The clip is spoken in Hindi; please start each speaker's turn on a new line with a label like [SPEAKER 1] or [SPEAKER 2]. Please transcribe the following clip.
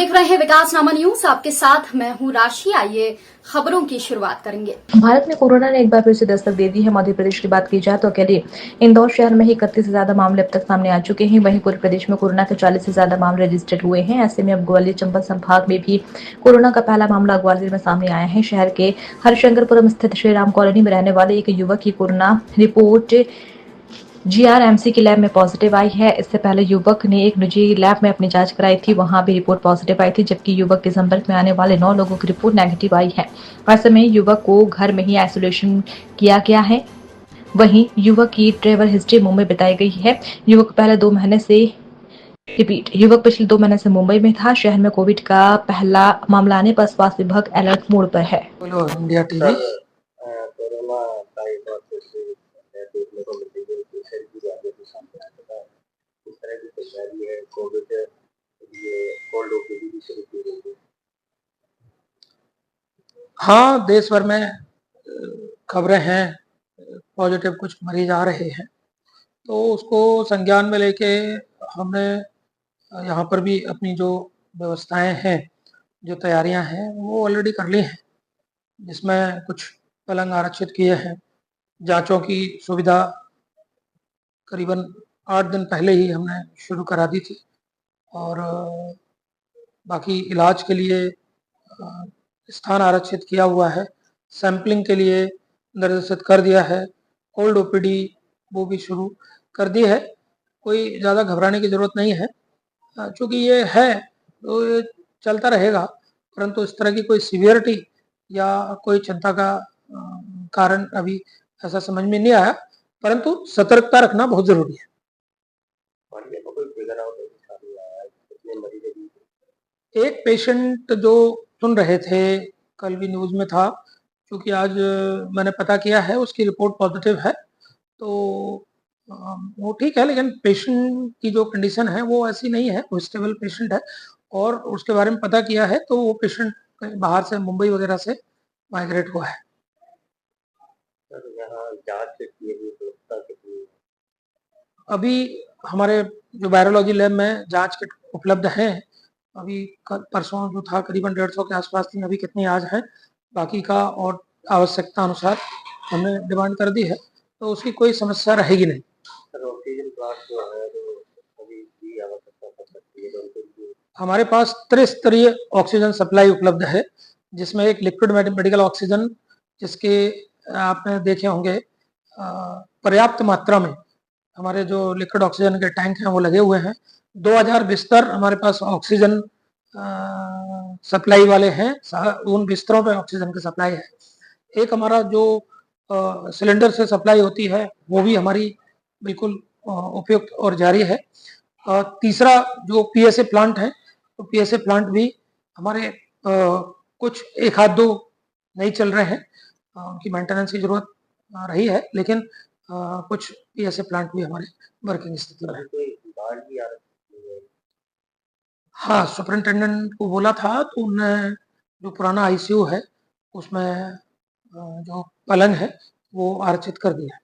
[SPEAKER 1] देख रहे हैं विकासनामा न्यूज, आपके साथ मैं हूं राशि। आइए खबरों की शुरुआत करेंगे।
[SPEAKER 2] भारत में कोरोना ने एक बार फिर से दस्तक दे दी है। मध्य प्रदेश की बात की जाए तो अकेले इंदौर शहर में ही 31 से ज्यादा मामले अब तक सामने आ चुके हैं। वहीं पूरे प्रदेश में कोरोना के 40 से ज्यादा मामले रजिस्टर्ड हुए हैं। ऐसे में अब ग्वालियर चंबल संभाग में भी कोरोना का पहला मामला ग्वालियर में सामने आया है। शहर के हरिशंकरपुरम स्थित श्रीराम कॉलोनी में रहने वाले एक युवक की कोरोना रिपोर्ट जीआरएमसी की लैब में पॉजिटिव आई है। इससे पहले युवक ने एक निजी लैब में अपनी जांच कराई थी, वहां भी रिपोर्ट पॉजिटिव आई थी, जबकि युवक के संपर्क में आने वाले 9 लोगों की रिपोर्ट नेगेटिव आई है। ऐसे में युवक को घर में ही आइसोलेशन किया गया है। वहीं युवक की ट्रेवल हिस्ट्री मुंबई बताई गई है। युवक पिछले 2 महीने से मुंबई में था। शहर में कोविड का पहला मामला आने पर स्वास्थ्य विभाग अलर्ट मोड पर है।
[SPEAKER 3] बोलो इंडिया टीवी।
[SPEAKER 4] कोरोना का एक बार फिर से देखने को मिल रही है कि शहर की ज्यादा भी सामने आ चुका है। इस तरह की तैयारी है कोविड के लिए कोल्ड ओपीडी भी शुरू की गई है।
[SPEAKER 3] हाँ, देश भर में खबरें हैं, पॉजिटिव कुछ मरीज आ रहे हैं, तो उसको संज्ञान में लेके हमने यहाँ पर भी अपनी जो व्यवस्थाएं हैं, जो तैयारियां हैं, वो ऑलरेडी कर ली हैं, जिसमें कुछ पलंग आरक्षित किए हैं। जांचों की सुविधा करीबन 8 दिन पहले ही हमने शुरू करा दी थी और बाकी इलाज के लिए स्थान आरक्षित किया हुआ है। सैंपलिंग के लिए निर्देशित कर दिया है। कोल्ड ओपीडी वो भी शुरू कर दी है। कोई ज़्यादा घबराने की ज़रूरत नहीं है, चूँकि ये है तो ये चलता रहेगा, परंतु इस तरह की कोई सीवियरिटी या कोई चिंता का कारण अभी ऐसा समझ में नहीं आया, परंतु सतर्कता रखना बहुत ज़रूरी है। एक पेशेंट जो सुन रहे थे, कल भी न्यूज़ में था, क्योंकि आज मैंने पता किया है उसकी रिपोर्ट पॉजिटिव है, तो वो ठीक है, लेकिन पेशेंट की जो कंडीशन है वो ऐसी नहीं है, वो स्टेबल पेशेंट है और उसके बारे में पता किया है तो वो पेशेंट कहीं बाहर से मुंबई वगैरह से माइग्रेट हुआ है। अभी हमारे जो वायरोलॉजी लैब में जांच किट उपलब्ध हैं, अभी परसों जो था करीबन 150 के आसपास थी, अभी कितनी आज है, बाकी का और आवश्यकता अनुसार हमने डिमांड कर दी है, तो उसकी कोई समस्या रहेगी नहीं। हमारे पास त्रिस्तरीय ऑक्सीजन सप्लाई उपलब्ध है, जिसमें एक लिक्विड मेडिकल ऑक्सीजन, जिसके आपने देखे होंगे पर्याप्त मात्रा में हमारे जो लिक्विड ऑक्सीजन के टैंक हैं वो लगे हुए हैं। 2000 बिस्तर हमारे पास ऑक्सीजन सप्लाई वाले हैं, उन बिस्तरों पे ऑक्सीजन की सप्लाई है। एक हमारा जो सिलेंडर से सप्लाई होती है वो भी हमारी बिल्कुल उपयुक्त और जारी है। तीसरा जो पीएसए प्लांट है, तो पीएसए प्लांट भी हमारे कुछ एक आध दो नहीं चल रहे हैं, उनकी मेंटेनेंस की जरूरत रही है, लेकिन कुछ पीएसए प्लांट भी हमारे वर्किंग स्थिति में है। हाँ, सुपरिंटेंडेंट को बोला था तो उन्होंने जो पुराना आईसीयू है उसमें जो पलंग है वो आरक्षित कर दिया है।